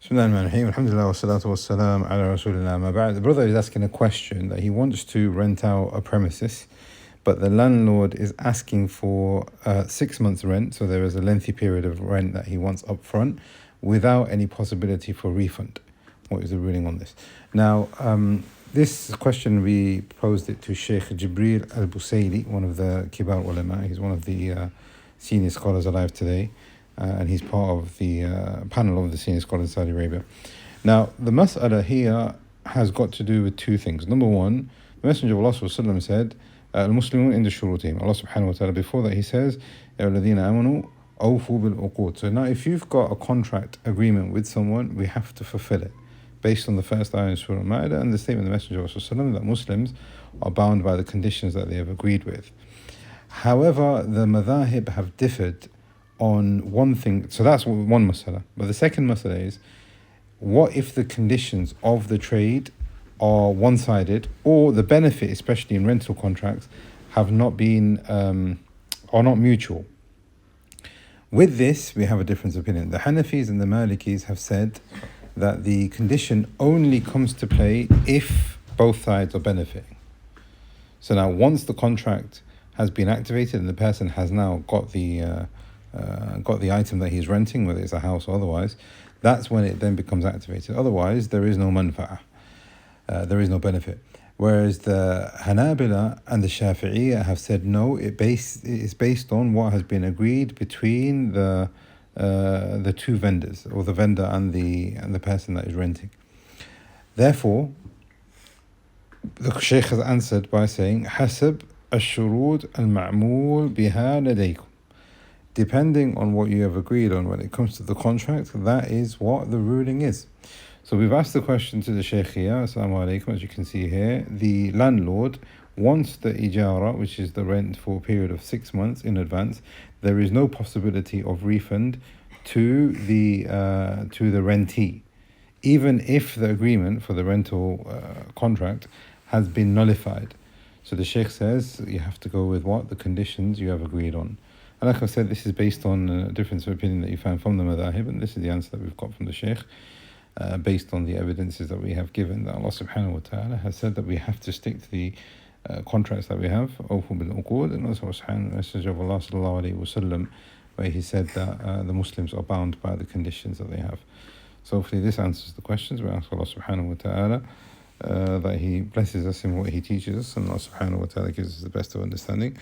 Bismillahirrahmanirrahim. Alhamdulillah wa salatu wa salam ala rasulillah ma ba'd. The brother is asking a question that he wants to rent out a premises, but the landlord is asking for 6 months rent, so there is a lengthy period of rent that he wants up front without any possibility for refund. What is the ruling on this? Now, this question, we posed it to Shaykh Jibreel al-Busayli, one of the kibar ulama. He's one of the senior scholars alive today. And he's part of the panel of the senior scholars in Saudi Arabia. Now, the mas'ala here has got to do with two things. Number one, the Messenger of Allah ﷺ said, Al-Muslimun inda shurutihim. Allah subhanahu wa ta'ala, before that he says, Ya alladhina amanu awfu bil-uqud. So now if you've got a contract agreement with someone, we have to fulfill it. Based on the first ayah in Surah Al-Ma'idah and the statement of the Messenger of Allah ﷺ that Muslims are bound by the conditions that they have agreed with. However, the madhahib have differed on one thing, so that's one masala. But the second masala is, what if the conditions of the trade are one-sided, or the benefit, especially in rental contracts, have not been, are not mutual? With this, we have a difference of opinion. The Hanafis and the Malikis have said that the condition only comes to play if both sides are benefiting. So now, once the contract has been activated and the person has now got the item that he's renting, whether it's a house or otherwise, that's when it then becomes activated. Otherwise, there is no manfa'ah, there is no benefit. Whereas the Hanabila and the Shafi'iyya have said no, it is based on what has been agreed between the two vendors, or the vendor and the person that is renting. Therefore, the Shaykh has answered by saying, حسب الشروط المعمول بها لديكم. Depending on what you have agreed on when it comes to the contract, that is what the ruling is. So we've asked the question to the Shaykh here, Assalamu alaikum, as you can see here. The landlord wants the ijara, which is the rent for a period of 6 months in advance. There is no possibility of refund to the rentee, even if the agreement for the rental contract has been nullified. So the Shaykh says you have to go with what? The conditions you have agreed on. And like I said, this is based on a difference of opinion that you found from the madhahib, and this is the answer that we've got from the Shaykh, based on the evidences that we have given, that Allah subhanahu wa ta'ala has said that we have to stick to the contracts that we have, awfu bil-uqud, and also the Messenger of Allah sallallahu alayhi wa sallam, where he said that the Muslims are bound by the conditions that they have. So hopefully this answers the questions. We ask Allah subhanahu wa ta'ala that He blesses us in what He teaches us, and Allah subhanahu wa ta'ala gives us the best of understanding.